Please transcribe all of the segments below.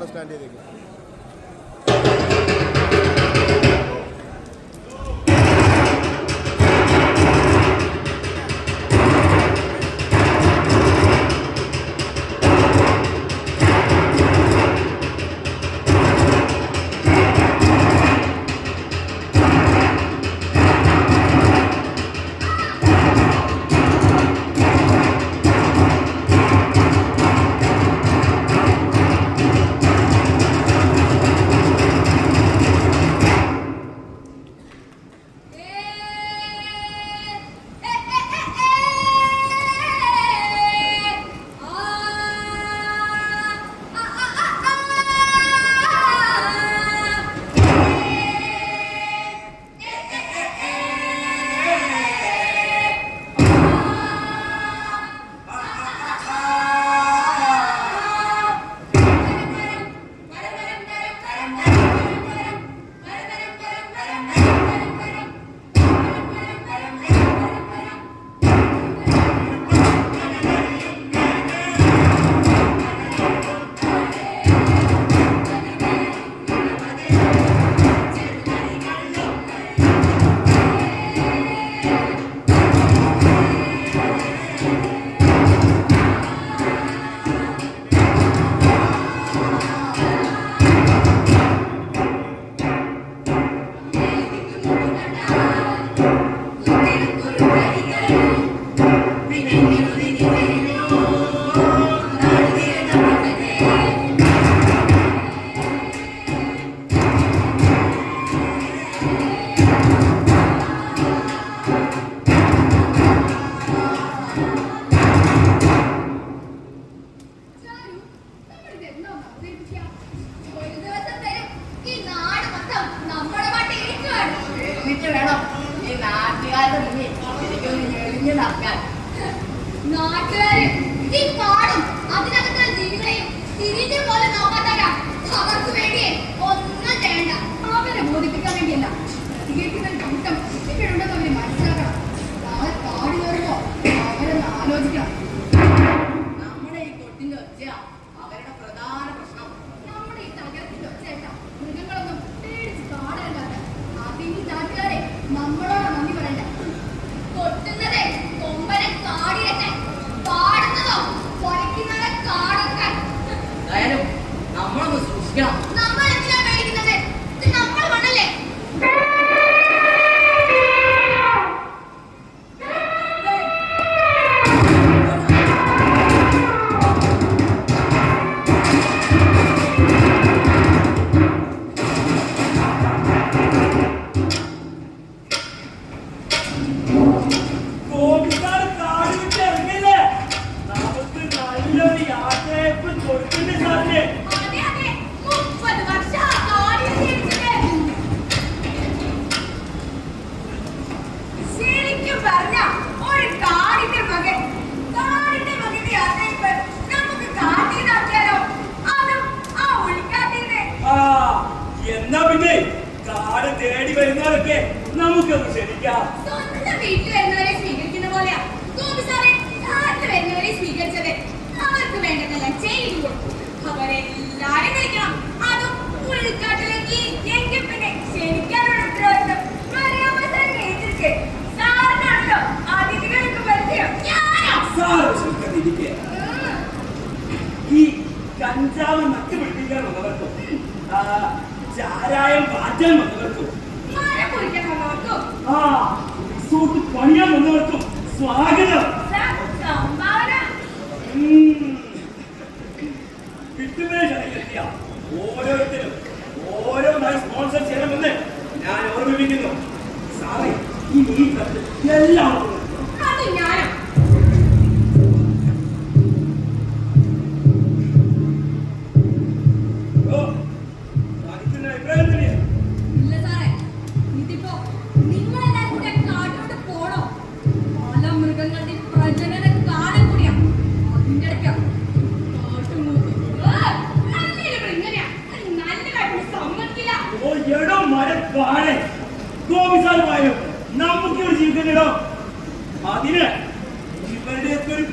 Stand ചെയ്തേക്കും.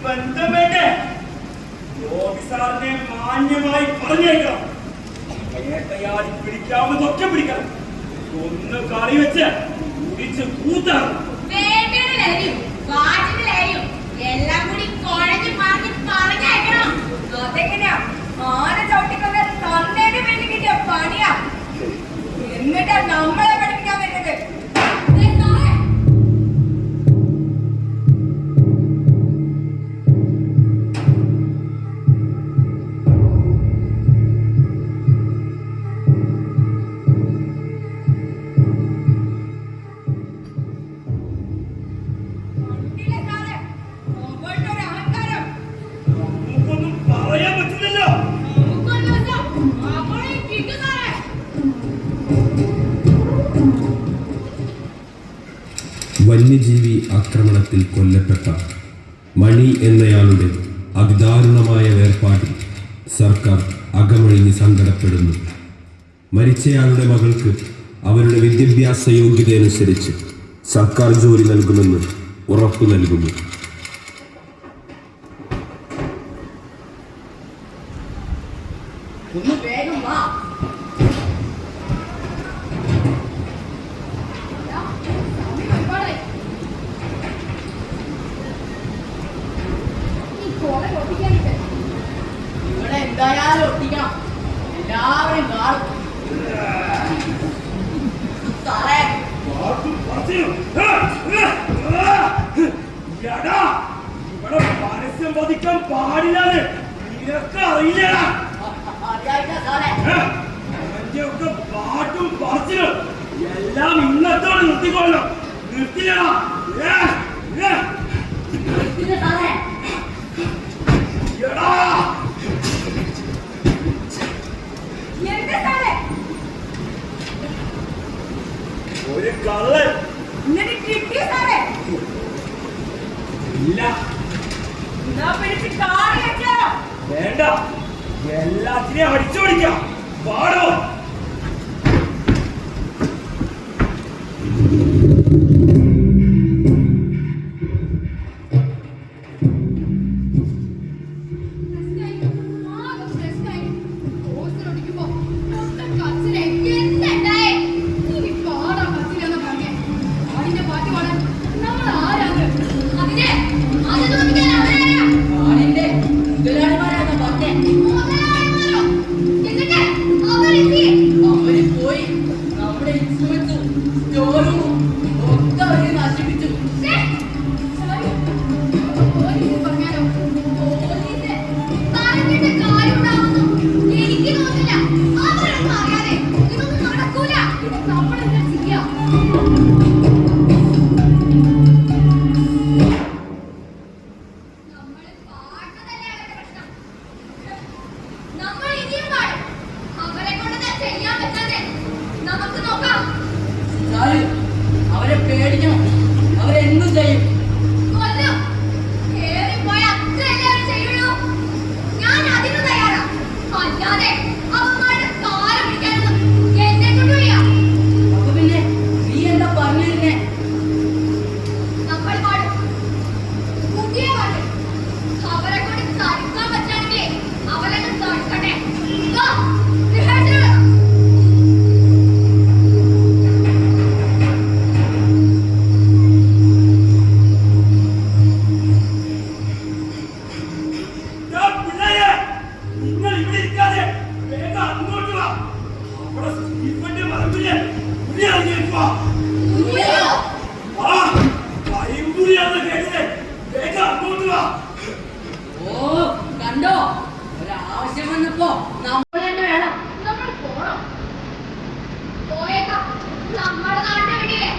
ബന്ധം വേണ്ടേ? ഓഫീസറിനെ മാന്യമായി പറഞ്ഞേക്കണം. വേട്ടയാടി പിടിക്കാവുന്നതൊക്കെ പിടിക്കണം. ഒന്ന് കറി വെച്ച് കുടിച്ച് കൂത്താണ്. എല്ലാം കൂടി കുഴഞ്ഞ് പറഞ്ഞയക്കണം. അതെങ്ങനെയാ ആന ചവിട്ടിക്കൊന്ന് തന്നേന് വേണ്ടി കിട്ടിയ പണിയാ. എന്നിട്ടാ നമ്മളെ പഠിപ്പിക്കാൻ വരുന്നത്. വന്യജീവി ആക്രമണത്തിൽ കൊല്ലപ്പെട്ട മണി എന്നയാളുടെ അതിദാരുണമായ വേർപാടിൽ സർക്കാർ അകമഴിഞ്ഞ് സങ്കടപ്പെടുന്നു. മരിച്ചയാളുടെ മകൾക്ക് അവരുടെ വിദ്യാഭ്യാസ യോഗ്യതയനുസരിച്ച് സർക്കാർ ജോലി നൽകുമെന്ന് ഉറപ്പു നൽകുന്നു. ഇവിടെ എന്തായാലും ഒട്ടിക്കണം. എല്ലാവരും കാണും. പരസ്യം പതിക്കാൻ പാടില്ലാതെ നിനക്ക് അറിയില്ലടാ. ഒക്കെ പാട്ടും പറച്ചിലും എല്ലാം ഇന്നത്തോടെ നിർത്തിക്കൊള്ളണം. നിർത്തില്ലടാ. ഒരു കള്ളൻ ഇല്ല. വേണ്ട, എല്ലാത്തിനെയും അടിച്ചോടിക്കാം. പാടോ. അവരെ പേടിക്കണം. അവരെന്തും ചെയ്യും. കണ്ടോ, ഒരാവശ്യം വന്നപ്പോ നമ്മൾ തന്നെ വേണം. നമ്മൾ പോണം. പോയേക്കാം. നമ്മുടെ നാട്ടിൽ വിടില്ലേ.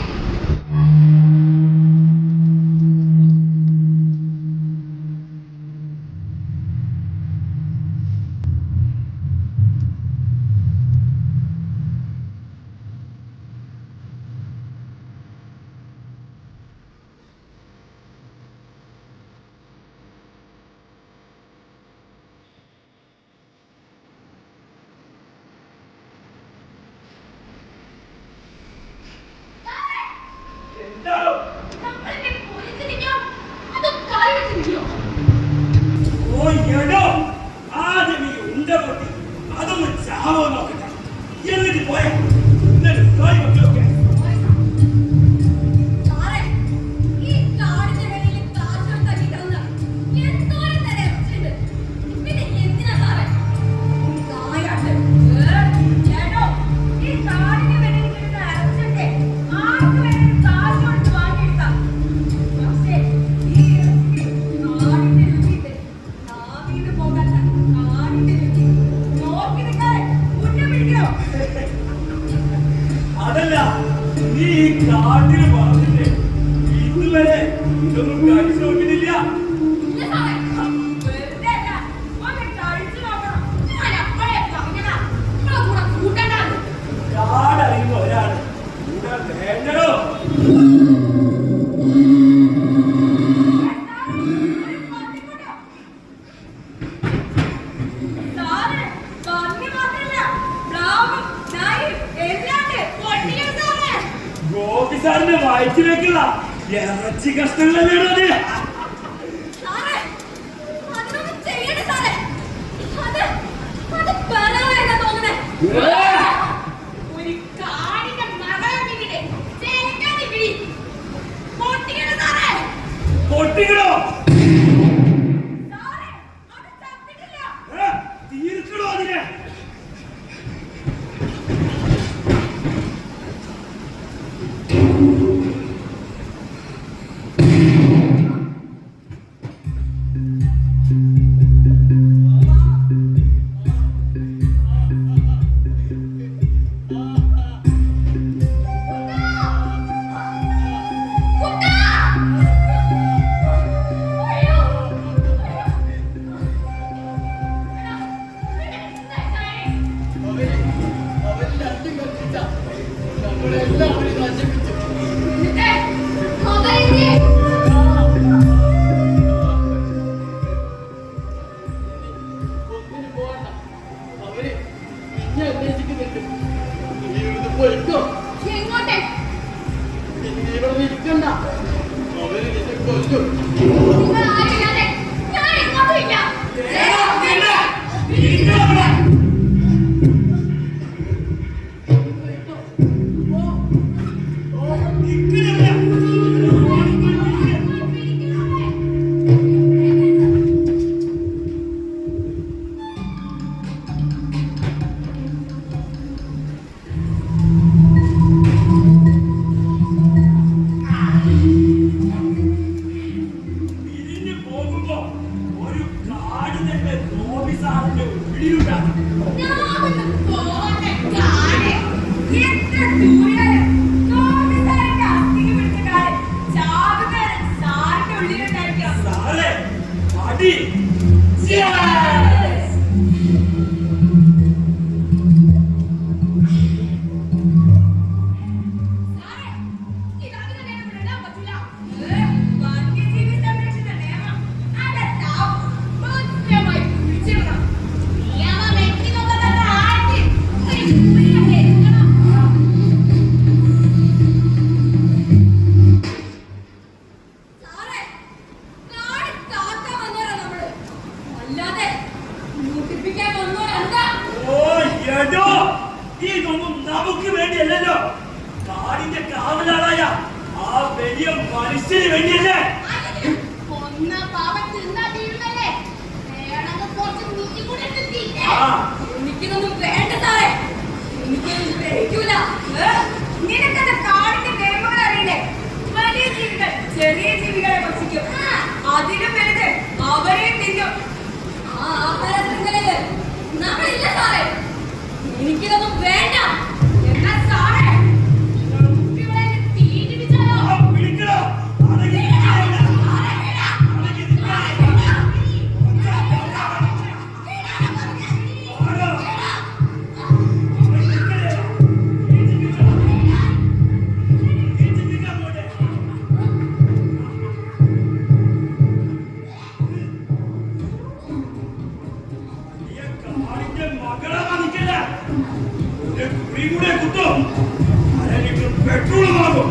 ആദ്യം ഈ ഉണ്ട പൊട്ടി അതൊന്ന് ചാവോ നോക്കട്ടെ. എന്നിട്ട് പോയ എന്നിട്ട് പോയി മക്കളൊക്കെ സാറേ, ഈ കാടിന്റെ വെളിയിൽ കാശും തട്ടി കിടന്ന് എന്തോരം നേരം ഇറച്ചിയുണ്ട്. പിന്നെ എന്തിനാ സാറേ നായാട്ട്? ചേട്ടോ, ഈ കാടിന്റെ വെളിയിൽ കിടന്ന് ഇറച്ചിയൊക്കെ ആർക്ക് വേണമെങ്കിലും കാശ് കൊടുത്ത് വാങ്ങിയെടുക്കാം. പക്ഷേ ഈ ഇറച്ചിക്ക് കാടിന്റെ രുചിയുണ്ട്. നാവീന്ന് പോകാത്ത കാടിന്റെ രുചി. നോക്കി നിൽക്കാതെ മുന്നേ പിടിക്കണോ? അതല്ല നീ ഈ കാട്ടിൽ പറഞ്ഞിട്ട് ഇതുവരെ ഇതൊന്നും കഴിച്ചു നോക്കിയിട്ടില്ല. ഇല്ല സാറേ, വെറുതെ അല്ല. ഒന്ന് കഴിച്ചു നോക്കണം. ഞാൻ അപ്പോഴേ പറഞ്ഞതാ, നിങ്ങളെ കൂടെ കൂട്ടണ്ടാന്ന്. കാടറിയുന്ന ഒരാള് കൂടെ വേണ്ടടോ. സാറേ, പന്നി മാത്രല്ല, പ്ലാവും, നായും എല്ലാം ഉണ്ട്. പൊട്ടിയോ സാറേ? ഗോപി സാറിന്റെ വയറ്റിലേക്കുള്ള ഇറച്ചി കഷ്ണങ്ങളല്ലേടോ അത്. സാറേ, അതിനൊന്നും ചെയ്യണ്ട സാറേ. അത് ബലമായെന്നാ തോന്നുന്നേ. ഒരു കാടിന്റെ മകളെ പിടിയില്ലേ, ചേനക്കാരി പിടി. പൊട്ടിക്കണ്ട സാറേ. പൊട്ടിക്കണോ? സാറേ, അത് ചത്തിട്ടില്ല. തീർക്കണോ അതിനെ? കുട്ടാ! അയ്യോ! എന്നിട്ട് അവരെന്നെ എങ്ങോട്ടെ? നിങ്ങൾ ആരുമില്ലാതെ ഞാൻ എങ്ങോട്ടും ഇല്ല. തിരിഞ്ഞു പോകുമ്പോ ഒരു കാട് തന്നെ ഗോപി സാറിന്റെ ഉള്ളിലുണ്ടാകും. ഞാനൊന്ന് പോട്ടെ കാട്. എത്ര ദൂരം നോക്കിസാറിന്റെ അസ്ഥിക്ക് പിടിച്ച കാട് ചാവുകാരൻ സാറിന്റെ ഉള്ളിലുണ്ടായിരിക്കാം. സാറേ അടി. സാറേ, ഇതങ്ങനെ നേരം വിടാൻ പറ്റില്ല. വന്യജീവി സംരക്ഷണ നിയമം അതെത്താം കൃത്യമായി പിടിച്ചിടണം. നിയമം വെട്ടി നോക്കാത്ത ആൾക്ക് ഒരു കുപ്പിയിൽ എടുക്കണം. സാറേ, കാട് കാക്കാൻ വന്നവരാ നമ്മള്. അല്ലാതെ മൂട്ടിപ്പിക്കാൻ വന്നവരല്ല. ഓ എടോ, ഇതൊന്നും നമുക്ക് വേണ്ടിയല്ലല്ലോ. കാടിന്റെ കാവലാളായ ആ വലിയ മനുഷ്യന് വേണ്ടിയല്ലേ? കൊന്ന പാവം തിന്നാ തീരുന്നല്ലേ? വേണമെങ്കിൽ കുറച്ച് നീ കൂടെ എടുത്ത് തിന്നെ. ആ. എനിക്കിതൊന്നും വേണ്ട സാറേ. എനിക്കൊന്നും കഴിക്കൂല. നിനക്കത് കാടിന്റെ നിയമങ്ങൾ അറിയില്ലേ? വലിയ ജീവികൾ ചെറിയ ജീവികളെ ഭക്ഷിക്കും. അതിനും വലുത് അവരെയും തിന്നും. ആ ആഹാര ശൃംഖലയില് നമ്മളില്ല സാറേ. എനിക്കിതൊന്നും വേണ്ട. എന്നാ സാറേ, നിങ്ങൾ കുട്ടികളെ തീറ്റിപ്പിച്ചാലോ? ആ, പിടിക്കണോ? അടങ്ങി നിൽക്കാനില്ല. അടങ്ങി നിൽക്കാനില്ല. ആരോ? അടങ്ങി നിൽക്കണേ. ഈറ്റിപ്പിക്കണം. ഈറ്റിപ്പിക്കാൻ പോട്ടെ. ഈ കാടിന്റെ മകളെ വധിക്കല്ല. ഒരു കുഴി കൂടെ കുത്തും. അല്ലെങ്കിൽ പെട്രോൾ വാങ്ങും.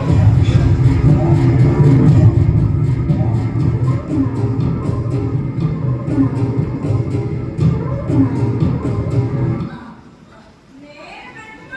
നേരെ വെളുക്കുമ്പോ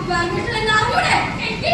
പെർമിഷൻ അറിയൂടെ എനിക്ക്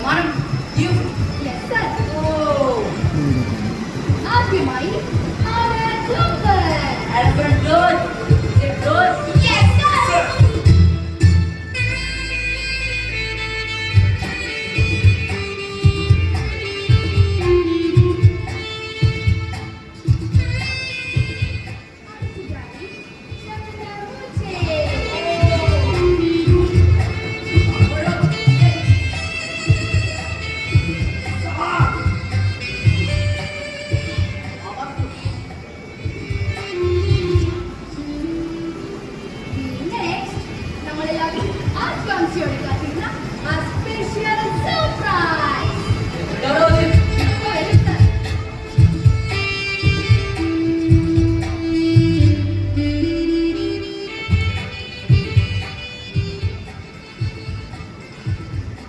സമ്മാനം you yes sir ആദ്യമായി elephant good is it good yes sir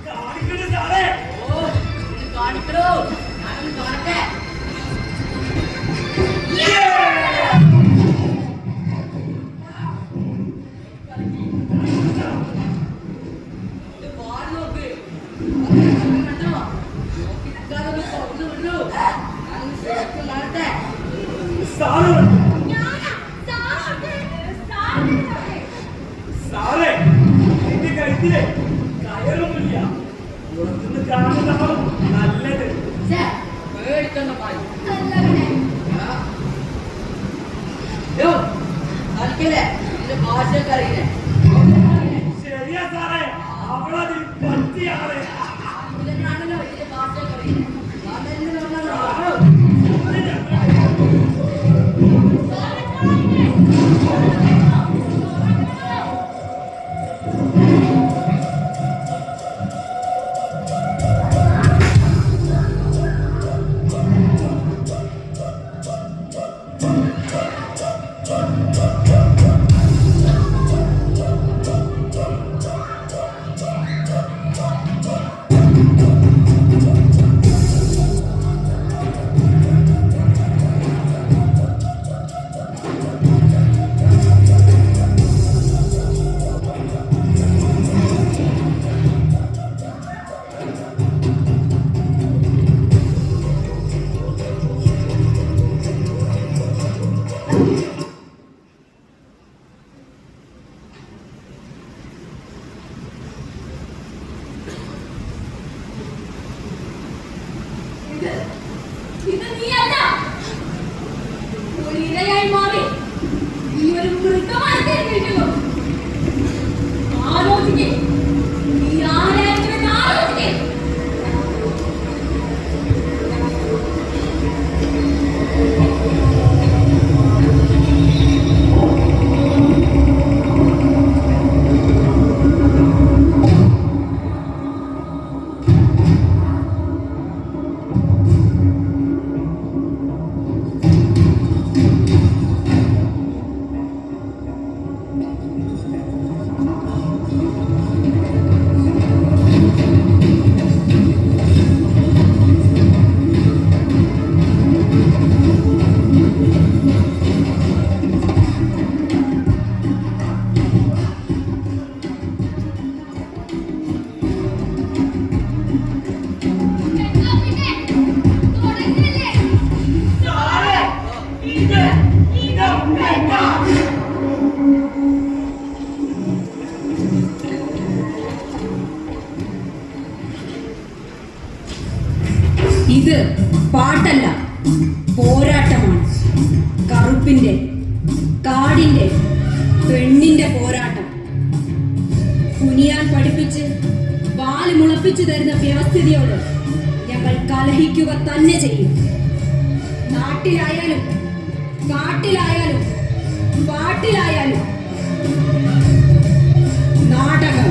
കാണിക്കട്ടെ സാറേ. കാണിക്കണോ ഞാനൊന്ന് കാണട്ടെ സാറ് സാറേ എന്റെ കഴുത്തിലെ കയറൊന്നുമില്ല. പുറത്തുനിന്ന് കാണുന്നതാണ് നല്ലത്. പേടിക്കൊന്നും പറയും കളിക്കല്ലേ എന്റെ ഭാഷയൊക്കെ അറിയില്ലേ ശരിയാ സാറേ, അവളതിൽ പറ്റിയാണ്. ആണല്ലോ ഇതിന്റെ ഭാഷയൊക്കെ അറിയില്ലേ ഇത് നീയല്ല ഒരു ഇരയായി മാറി നീ ഒരു മൃഗമായി തീർന്നിരിക്കുന്നു ആലോചിക്കേ നീ ആരായിരുന്നുവെന്ന് ആലോചിക്കേ സാറേ, ഇതൊക്കെ ഇത് പാട്ടല്ല പോരാട്ടമാണ് കറുപ്പിന്റെ കാടിന്റെ പെണ്ണിന്റെ പോരാട്ടം കുനിയാൻ പഠിപ്പിച്ച് വാല് മുളപ്പിച്ചു തരുന്ന വ്യവസ്ഥിതിയോട് ഞങ്ങൾ കലഹിക്കുക തന്നെ ചെയ്യും നാട്ടിലായാലും കാട്ടിലായാലും പാട്ടിലായാലും നാടകം